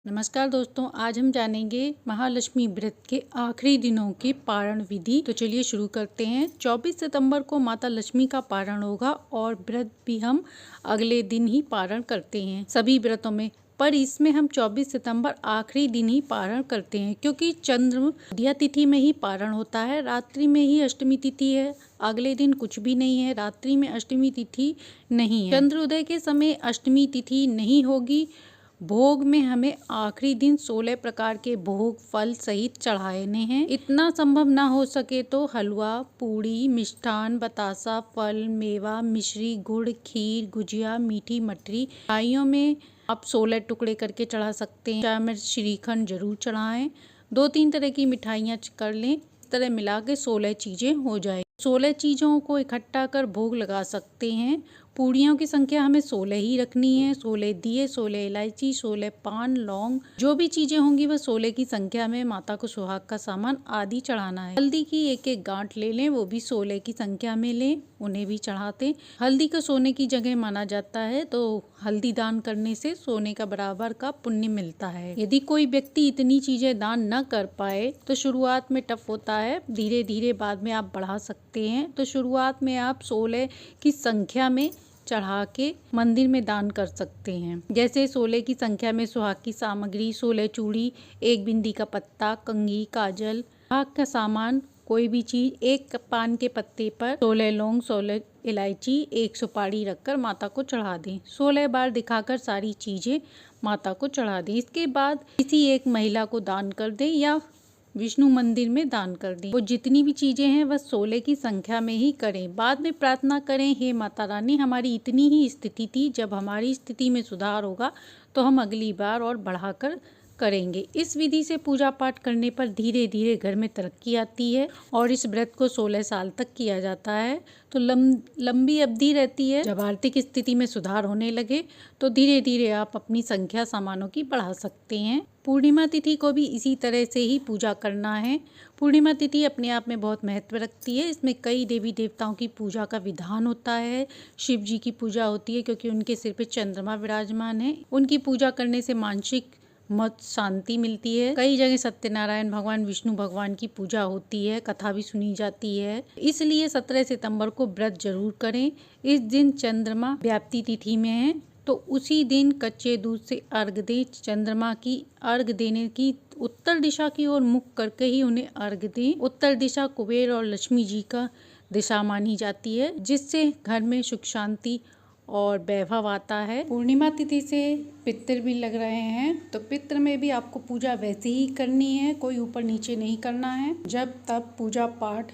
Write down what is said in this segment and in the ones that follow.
नमस्कार दोस्तों, आज हम जानेंगे महालक्ष्मी व्रत के आखिरी दिनों की पारण विधि। तो चलिए शुरू करते हैं। 24 सितंबर को माता लक्ष्मी का पारण होगा और व्रत भी हम अगले दिन ही पारण करते हैं सभी व्रतों में, पर इसमें हम 24 सितंबर आखिरी दिन ही पारण करते हैं क्योंकि चंद्र तिथि में ही पारण होता है। रात्रि में ही अष्टमी तिथि है, अगले दिन कुछ भी नहीं है। रात्रि में अष्टमी तिथि नहीं है, चंद्रोदय के समय अष्टमी तिथि नहीं होगी। भोग में हमें आखिरी दिन 16 प्रकार के भोग फल सहित चढ़ाने हैं। इतना संभव ना हो सके तो हलवा, पूड़ी, मिष्ठान, बतासा, फल, मेवा, मिश्री, गुड़, खीर, गुजिया, मीठी मठरी मिठाइयों में आप 16 टुकड़े करके चढ़ा सकते हैं। चाय में श्रीखंड जरूर चढ़ाएं। 2-3 तरह की मिठाइयाँ कर लें। इस तरह मिला के 16 चीजें हो जाए। 16 चीजों को इकट्ठा कर भोग लगा सकते हैं। पूड़ियों की संख्या हमें 16 ही रखनी है। 16 दिए, 16 इलायची, 16 पान, लौंग, जो भी चीजें होंगी वह 16 की संख्या में माता को सुहाग का सामान आदि चढ़ाना है। हल्दी की एक एक गांठ ले लें, वो भी 16 की संख्या में लें, उन्हें भी चढ़ाते। हल्दी को सोने की जगह माना जाता है, तो हल्दी दान करने से सोने का बराबर का पुण्य मिलता है। यदि कोई व्यक्ति इतनी चीजें दान न कर पाए तो शुरुआत में टफ होता है, धीरे धीरे बाद में आप बढ़ा सकते हैं। तो शुरुआत में आप 16 की संख्या में चढ़ा के मंदिर में दान कर सकते हैं। जैसे 16 की संख्या में सुहाग की सामग्री, 16 चूड़ी, 1 बिंदी का पत्ता, कंघी, काजल, सुहाग का सामान, कोई भी चीज, 1 पान के पत्ते पर 16 लौंग, 16 इलायची, 1 सुपारी रखकर माता को चढ़ा दें। 16 बार दिखाकर सारी चीजें माता को चढ़ा दें। इसके बाद किसी एक महिला को दान कर दें या विष्णु मंदिर में दान कर दें। वो जितनी भी चीजें हैं वह 16 की संख्या में ही करें। बाद में प्रार्थना करें, हे माता रानी, हमारी इतनी ही स्थिति थी, जब हमारी स्थिति में सुधार होगा तो हम अगली बार और बढ़ाकर करेंगे। इस विधि से पूजा पाठ करने पर धीरे धीरे घर में तरक्की आती है और इस व्रत को 16 साल तक किया जाता है। तो लंबी अवधि रहती है। जब आर्थिक स्थिति में सुधार होने लगे तो धीरे धीरे आप अपनी संख्या सामानों की बढ़ा सकते हैं। पूर्णिमा तिथि को भी इसी तरह से ही पूजा करना है। पूर्णिमा तिथि अपने आप में बहुत महत्व रखती है। इसमें कई देवी देवताओं की पूजा का विधान होता है। शिव जी की पूजा होती है क्योंकि उनके सिर पे चंद्रमा विराजमान है। उनकी पूजा करने से मानसिक मत शांति मिलती है। कई जगह सत्यनारायण भगवान, विष्णु भगवान की पूजा होती है, कथा भी सुनी जाती है। इसलिए 17 सितंबर को व्रत जरूर करें। इस दिन चंद्रमा व्याप्ति तिथि में है, तो उसी दिन कच्चे दूध से अर्घ दें। चंद्रमा की अर्घ देने की उत्तर दिशा की ओर मुख करके ही उन्हें अर्घ दें। उत्तर दिशा कुबेर और लक्ष्मी जी का दिशा मानी जाती है, जिससे घर में सुख शांति और वैभव आता है। पूर्णिमा तिथि से पितृ भी लग रहे हैं, तो पितृ में भी आपको पूजा वैसे ही करनी है, कोई ऊपर नीचे नहीं करना है। जब तब पूजा पाठ,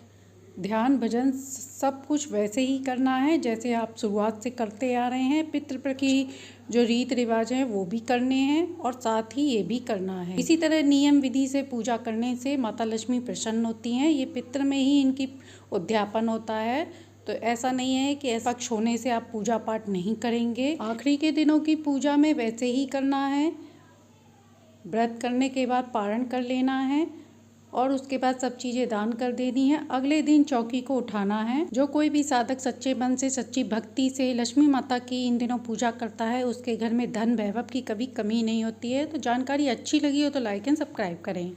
ध्यान, भजन सब कुछ वैसे ही करना है जैसे आप शुरुआत से करते आ रहे हैं। पितृ की जो रीत रिवाज हैं वो भी करने हैं और साथ ही ये भी करना है। इसी तरह नियम विधि से पूजा करने से माता लक्ष्मी प्रसन्न होती हैं। ये पितृ में ही इनकी उद्यापन होता है, तो ऐसा नहीं है कि ऐसा पक्ष होने से आप पूजा पाठ नहीं करेंगे। आखिरी के दिनों की पूजा में वैसे ही करना है। व्रत करने के बाद पारण कर लेना है और उसके बाद सब चीजें दान कर देनी है। अगले दिन चौकी को उठाना है। जो कोई भी साधक सच्चे मन से, सच्ची भक्ति से लक्ष्मी माता की इन दिनों पूजा करता है, उसके घर में धन वैभव की कभी कमी नहीं होती है। तो जानकारी अच्छी लगी हो तो लाइक एंड सब्सक्राइब करें।